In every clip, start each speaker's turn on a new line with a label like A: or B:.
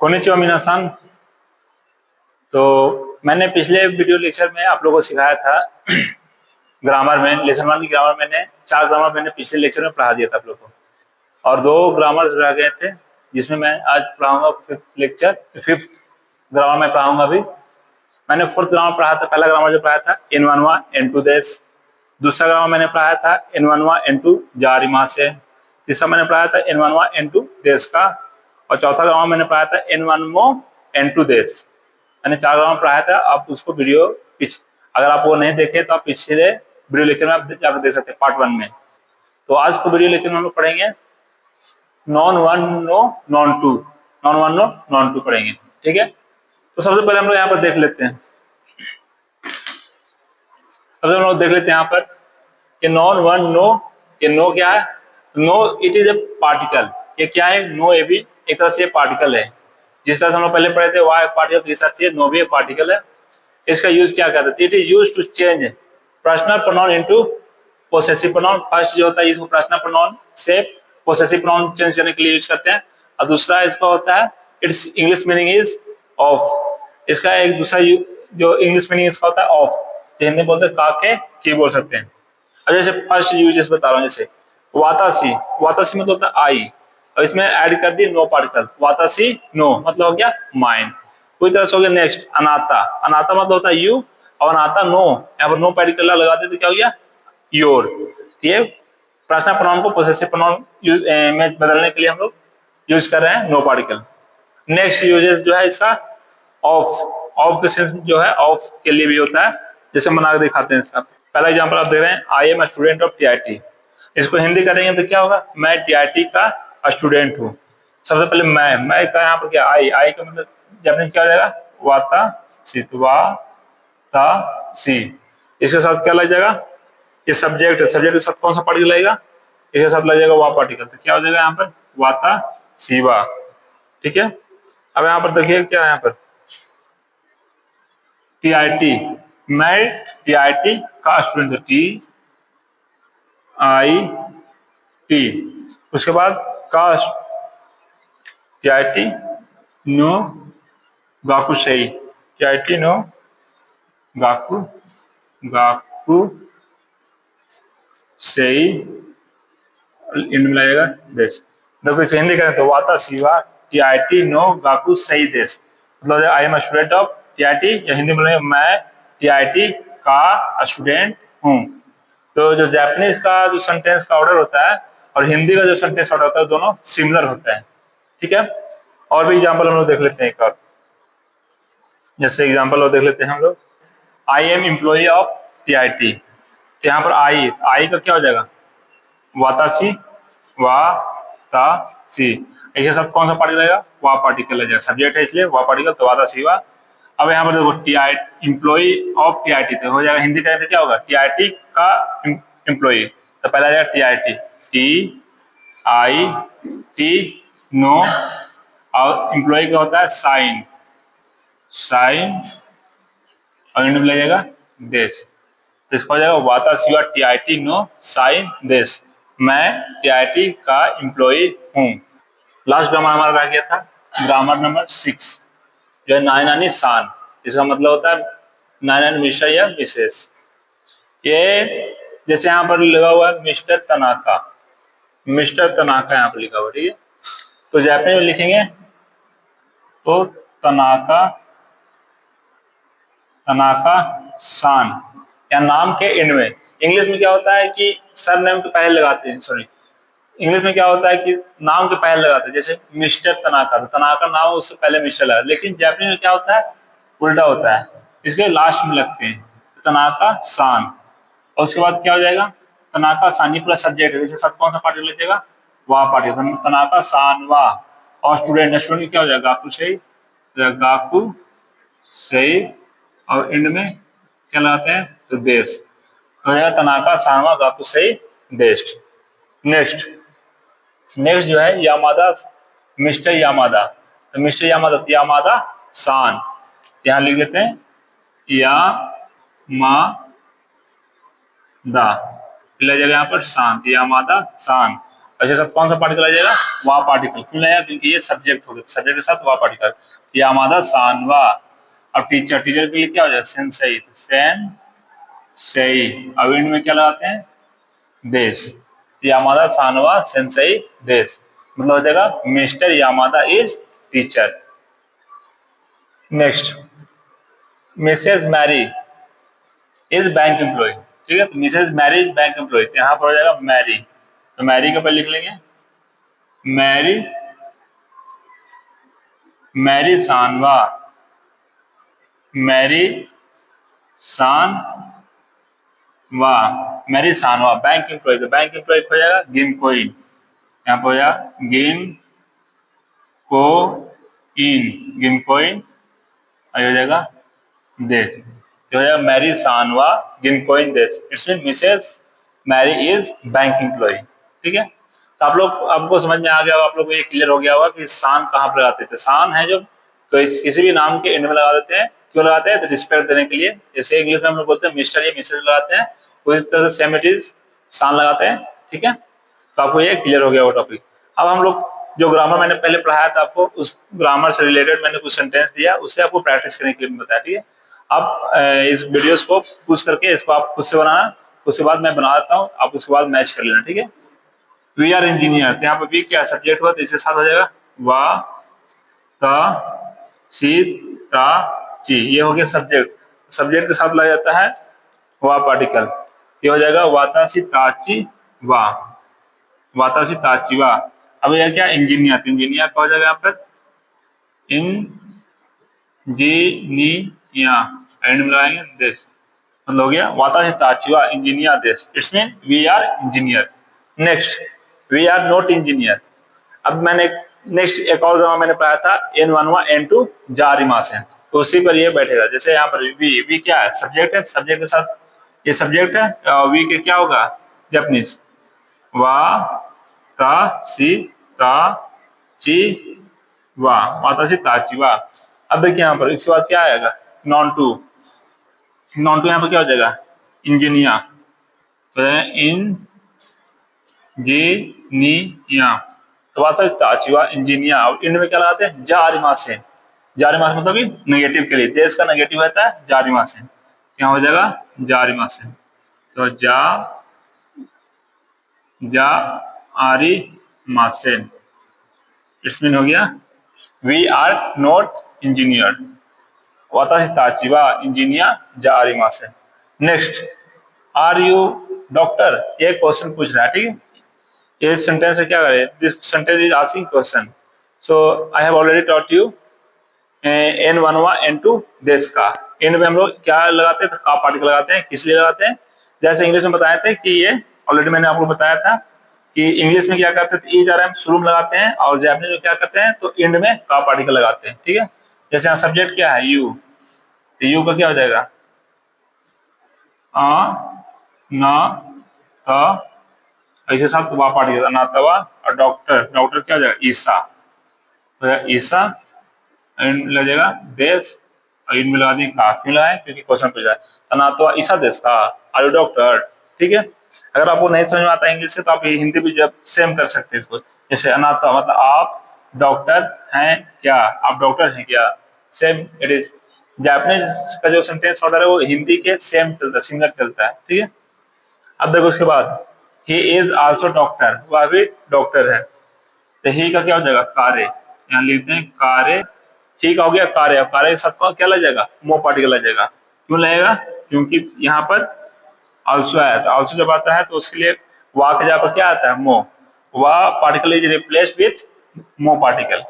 A: Konnichiwa मिनासान। तो मैंने पिछले वीडियो लेक्चर में आप लोगों को सिखाया था ग्रामर में, लेसन 1 की ग्रामर मैंने 4 ग्रामर मैंने पिछले लेक्चर में पढ़ा दिया था आप लोग को, और 2 ग्रामर रह गए थे जिसमें मैं आज पढ़ाऊंगा फिफ्थ ग्रामर में पढ़ाऊंगा। अभी मैंने 4th ग्रामर पढ़ा था। पहला ग्रामर जो पढ़ाया था एनवानवा एन टू देश, दूसरा ग्रामर मैंने पढ़ाया था एनवानवा एन टू जारिमा से, तीसरा मैंने पढ़ाया था एनवानवा एन टू देश का, और चौथा ग्रामर मैंने पढ़ाया था एनवानमो एन टू देश। मैंने 4 ग्रामर पढ़ाया था। आप उसको वीडियो अगर आप वो नहीं देखे तो आप पिछले वीडियो लेक्चर में आप जाकर देख सकते हैं पार्ट 1 में। तो आज को वीडियो लेक्चर में हम लोग पढ़ेंगे नॉन 1 नो नॉन 2, नॉन 1 नो नॉन 2 पढ़ेंगे। ठीक है, तो सबसे पहले हम लोग यहाँ पर देख लेते हैं, सबसे हम लोग देख लेते हैं यहाँ पर कि नॉन 1 नो, ये नो क्या है? नो इट इज ए पार्टिकल। ये क्या है? नो ये भी एक तरह से पार्टिकल है। जिस तरह से हम लोग पहले पढ़े थे वाई पार्टिकल, इस तरह से नो भी एक पार्टिकल है। इसका यूज क्या करते हैं? It is use to change personal pronoun into possessive pronoun. First जो होता है इसको पर्सनल प्रोनाउन से पोसेसिव प्रोनाउन चेंज करने के लिए यूज करते हैं, और दूसरा इसका होता है it's English meaning is of. इसका एक दूसरा जो इंग्लिश मीनिंग इसका होता है ऑफ, जो हिंदी बोलते हैं काके की बोल सकते हैं। अब जैसे फर्स्ट यूजेस बता रहा हूँ, जैसे वातासी, वातासी मतलब होता है आई, और इसमें ऐड कर दी नो पार्टिकल, वातासी नो मतलब हो गया माइन। कोई तरह से हो गया। नेक्स्ट अनाता, अनाता मतलब होता है यू, और अनाता नो, यहाँ पर नो पार्टिकल लगा दे तो क्या हो गया? योर। ये पर्सनल प्रोनाउन को पोसेसिव प्रोनाउन में बदलने के लिए हम लोग यूज कर रहे हैं नो पार्टिकल। नेक्स्ट यूजेस जो है इसका ऑफ, ऑफ का सेंस जो है ऑफ के लिए भी होता है। जैसे बना के दिखाते हैं इसका पहला एग्जांपल आप देख रहे हैं, I am a student of TIT. इसको हिंदी करेंगे तो क्या होगा? मैं टीआईटी का स्टूडेंट हूँ। सबसे पहले मैं का यहाँ पर क्या? आई का मतलब जापानीज क्या हो जाएगा? वाता सी, वाता सी। इसके साथ क्या लग जाएगा? ये सब्जेक्ट है, सब्जेक्ट के साथ कौन सा पार्टिकल लगेगा? इसके साथ लग जाएगा वा पार्टिकल, तो क्या हो जाएगा यहाँ पर? वाता सीवा। ठीक है, अब यहाँ पर देखिए क्या है यहाँ पर टीआईटी, मैं टीआईटी का स्टूडेंट हूँ, टी आई टी, उसके बाद का टीआईटी नो गाकू सही, टीआईटी नो गाकू, गाकू सही इंड में लगेगा देश। देखो इसे हिंदी करें तो वाता शिवा टीआईटी नो गाकू सही देश, मतलब I am student of TIT, या हिंदी में मैं टीआईटी का स्टूडेंट हूँ। तो जो जापानीज का जो सेंटेंस का ऑर्डर होता है और हिंदी का जो सेंटेंस ऑर्डर होता है दोनों सिमिलर होता है। ठीक है, और भी एग्जाम्पल हम लोग देख लेते हैं एक और, जैसे एग्जाम्पल और देख लेते हैं हम लोग, I am employee of TIT. तो यहाँ पर आई का क्या हो जाएगा? वातासी, वातासी। इसके साथ कौन सा पार्टिकल लगेगा? वा पार्टिकल लग जाएगा, सब्जेक्ट है इसलिए वा पार्टिकल, तो वातासी वा। अब यहाँ पर देखो टीआई एम्प्लॉई ऑफ टीआईटी, तो हो जाएगा हिंदी करें तो क्या होगा? टीआईटी का एम्प्लॉई, तो पहला आ जाएगा टीआईटी, टी आई टी नो, और एम्प्लॉई का होता है साइन, साइन, और इंड में लग जाएगा देश, तो इसका हो जाएगा वाता शिवा टीआईटी नो साइन देश, मैं टीआईटी का एम्प्लॉई हूँ। लास्ट ग्रामर हमारा रह गया था ग्रामर नंबर 6, जो है नानी सान। इसका मतलब होता है नानी मिस्टर या मिसेस। ये जैसे यहाँ पर लगा हुआ है मिस्टर तनाका, मिस्टर तनाका यहाँ पर लिखा हुआ, ठीक है, तो जापानी में लिखेंगे तो तनाका, तनाका सान, या नाम के एंड में। इंग्लिश में क्या होता है कि सर नेम के पहले लगाते हैं, सॉरी, इंग्लिश में क्या होता है कि नाम के पहले लगाते हैं, जैसे मिस्टर तनाका, तो तनाका नाम उससे पहले मिस्टर लगा, लेकिन जापानी में क्या होता है? उल्टा होता है, इसके लास्ट में लगते हैं, तनाका सान। और उसके बाद क्या हो जाएगा? तनाका सान, ये पूरा सब्जेक्ट है, जैसे साथ कौन सा पार्टिकल लगेगा? वाह पार्टिकल, तनाका सान वाह। और स्टूडेंट, स्टूडेंट क्या हो जाएगा? गाकू सही, गाकू सही, और एंड में क्या लगाते हैं? तो देश, तो तनाका सानवा गाकू सही देश। नेक्स्ट जो है यामादा, मिस्टर यामादा, तो मिस्टर यामादा, यामादा सान, यहाँ लिख देते हैं यामादा, लग जाएगा यहाँ पर शांत, यामादा सान। इसके साथ कौन सा पार्टिकल आ जाएगा, वा पार्टिकल। क्यों लाया, क्योंकि ये सब्जेक्ट हो गया, सब्जेक्ट के साथ वा पार्टिकल। यामादा सान वा। अब टीचर, टीचर के लिए क्या हो जाएगा, सेंसई, सेन सही। अब इंड में क्या लगाते हैं, देश। यामादा सानवा सेंसई देश, मतलब हो जाएगा Mr Yamada is teacher. Next, Mrs Mary is bank employ. ठीक है, तो Mrs Mary is bank employ, तो यहाँ पर हो जाएगा मैरी, तो मैरी के ऊपर लिख लेंगे मैरी, मैरी सानवा, मैरी सान वाह, मैरी सानवा बैंक एम्प्लॉय, तो बैंक एम्प्लॉय हो जाएगा गिम कोइन, यहाँ पर हो जाएगा गिम को इन, गिम कोइन, हो जाएगा देश, तो हो जाएगा मैरी सानवा गिम कोइन देश। It's mean Mrs Mary is bank employ. ठीक है, तो आप लोग, आपको समझ में आ गया होगा, आप लोग को ये क्लियर हो गया होगा कि सान कहाँ पर लगाते थे। सान है जो किसी भी नाम के एंड में लगा देते हैं, क्यों लगाते हैं, तो रिस्पेक्ट देने के लिए। जैसे इंग्लिश में हम लोग बोलते हैं मिस्टर या मिसेज लगाते हैं, उसी तरह से सेम इट इज सान लगाते हैं। ठीक है, तो आपको ये क्लियर हो गया वो टॉपिक। अब हम लोग जो ग्रामर मैंने पहले पढ़ाया था आपको, उस ग्रामर से रिलेटेड मैंने कुछ सेंटेंस दिया, उसे आपको प्रैक्टिस करने के लिए बताया। ठीक है, अब इस वीडियोस को पुश करके इसको आप खुद से बनाना, उसके बाद मैं बना देता हूँ, आप उसके बाद मैच कर लेना। ठीक है, वी आर इंजीनियर, तो यहाँ पर वी क्या सब्जेक्ट हुआ, तो इसके साथ हो जाएगा वा ता सी ता ची, ये हो गया सब्जेक्ट। सब्जेक्ट के साथ लग जाता है वा पार्टिकल, ये हो जाएगा वातासी ताची वा, वातासी ताची वा। अब यह क्या, इंजीनियर, तो इंजीनियर का हो जाएगा यहाँ पर इंजीनिया, एंड में लगाएंगे देश, मतलब हो गया वातासी ताची वा इंजीनियर देश। It's mean we are engineer. Next, we are not engineer. अब मैंने नेक्स्ट एक और ग्रामर मैंने पढ़ाया था N1 वा N2 जारिमासेन, तो उसी पर ये बैठेगा। जैसे यहाँ पर वी क्या है, सब्जेक्ट है, सब्जेक्ट के साथ ये सब्जेक्ट है, वी के क्या होगा, जापानीज, वा ता सी ता ची वा, वाता सी ताची वा। अब देखिए यहाँ पर इसके बाद क्या आएगा, नॉन टू, नॉन टू यहाँ पर क्या हो जाएगा, इंजीनियर, तो इंजीनिया, तो वाता सी ताची वा इंजीनियर। और इंड में क्या लगाते हैं, जारिमासेन, जारिमासेन मतलब कि नेगेटिव के लिए, देश का नेगेटिव रहता है जारिमासेन, क्या हो जाएगा जारिमासेन, तो जा आरी मासेन। इट्स मीन हो गया वी आर नॉट इंजीनियर, वातासी ताची वा इंजीनियर जा आरी मासेन। नेक्स्ट, आर यू डॉक्टर, ये क्वेश्चन पूछ रहा है। ठीक है, ये सेंटेंस है, क्या करें, this sentence is asking question. So I have already taught you N1 वा N2 देश का। एंड में हम लोग क्या लगाते हैं, का पार्टिकल लगाते हैं, किस लिए लगाते हैं, जैसे इंग्लिश में बताए थे कि ये ऑलरेडी मैंने आपको बताया था कि इंग्लिश में क्या करते हैं, इज आर एम शुरू में लगाते हैं, और जापानीज में क्या करते हैं, तो एंड में का पार्टिकल लगाते हैं। ठीक है, जैसे यहाँ सब्जेक्ट क्या है, यू, तो यू का क्या हो जाएगा, ना त, ऐसे साथ वा पार्टिकल अनातवा। और डॉक्टर, डॉक्टर क्या हो जाएगा, ईसा, तो ईसा एंड लग जाएगा देश, और इन में लगा दी का, क्यों लगाए, क्योंकि क्वेश्चन पूछा है अनातवा ईसा देश का, आर यू डॉक्टर। ठीक है, अगर आपको नहीं समझ में आता है इंग्लिश से, तो आप हिंदी भी जब सेम कर सकते हैं इसको। जैसे अनातवा मतलब आप डॉक्टर हैं क्या, आप डॉक्टर हैं क्या, सेम इट इज। जापानीज का जो सेंटेंस ऑर्डर है वो हिंदी के सेम चलता है, सिमिलर चलता है। ठीक है, अब देखो उसके बाद ही इज आल्सो डॉक्टर, वह भी डॉक्टर है, तो ही का क्या हो जाएगा, कार्य, यहाँ लिखते हैं कार्य, ही का हो गया कार्य। अब कार्य के साथ क्या लग जाएगा, मो पार्टिकल लग जाएगा, क्यों लगेगा, क्योंकि यहाँ पर आल्सो आया था, आल्सो जब आता है तो उसके लिए वा के जगह पर क्या आता है, मो, वा पार्टिकल इज रिप्लेस्ड विथ मो पार्टिकल,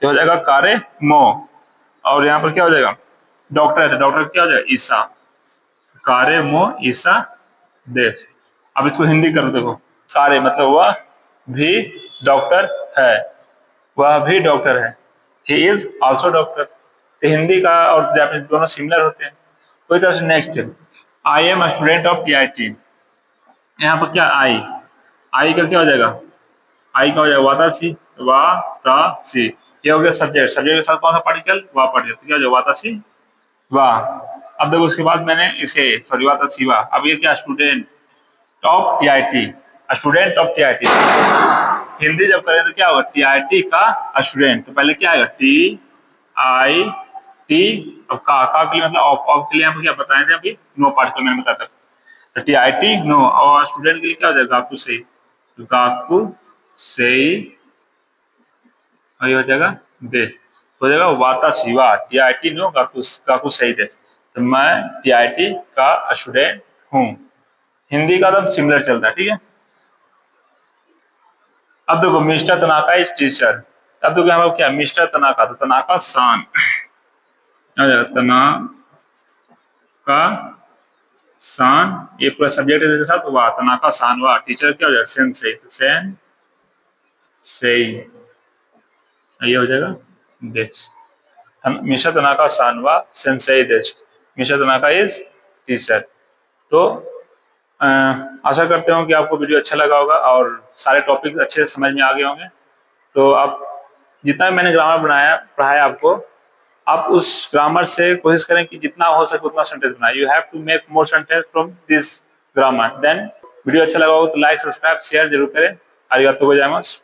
A: तो हो जाएगा कार्य मो। और यहाँ पर क्या हो जाएगा, डॉक्टर है, डॉक्टर क्या हो जाएगा, ईसा, कार्य मो ईसा देश। अब इसको हिंदी कर देखो, कार्य मतलब वह भी डॉक्टर है, वह भी डॉक्टर है, ही इज ऑल्सो डॉक्टर। तो हिंदी का और जापानीज दोनों सिमिलर होते हैं। कोई तरह से next, I am student of TIT, यहाँ पर क्या आई, आई का क्या हो जाएगा, आई का हो जाएगा वातासी, वातासी, ये हो गया सब्जेक्ट, सब्जेक्ट के साथ कौन सा पार्टिकल, वा पार्टिकल, तो क्या हो जाएगा वातासी वाह। अब देखो उसके बाद मैंने इसके सॉरी वातासी वाह, अब ये क्या, student of TIT, student of TIT. Hindi जब करें तो क्या होगा, टीआईटी का स्टूडेंट, तो पहले क्या आएगा, टी आई टी, अब का के लिए मतलब ऑफ के लिए हम क्या बताए थे अभी, नो पार्टिकल मैंने बताया था, तो टीआईटी नो, और स्टूडेंट के लिए क्या हो जाएगा, गाकू से, तो गाकू से हो जाएगा दे, हो जाएगा वाता शिवा, टीआईटी नो गाकू गाकू सही दे, तो मैं टीआईटी का स्टूडेंट हूँ। हिंदी का तो सिमिलर चलता है, ठीक है। अब देखो मिस्टर तनाका इज टीचर, अब देखो यहाँ पर क्या, मिस्टर तनाका, तो तनाका सान, तनाका सान, ये पूरा सब्जेक्ट है साथ वाह, तनाका सान वाह, टीचर क्या हो जाएगा, सेन से, तो सेन से, ये हो जाएगा देश, मिस्टर तनाका सान वाह सेंसेई देश, मिस्टर तनाका इज टीचर। तो आशा करते हूँ कि आपको वीडियो अच्छा लगा होगा और सारे टॉपिक अच्छे से समझ में आ गए होंगे। तो आप जितना भी मैंने ग्रामर पढ़ाया आपको, आप उस ग्रामर से कोशिश करें कि जितना हो सके उतना सेंटेंस बनाए। You have to make more sentence from this grammar. Then video अच्छा लगा हो तो लाइक सब्सक्राइब शेयर जरूर करें। आरिगातो गोजाइमासु।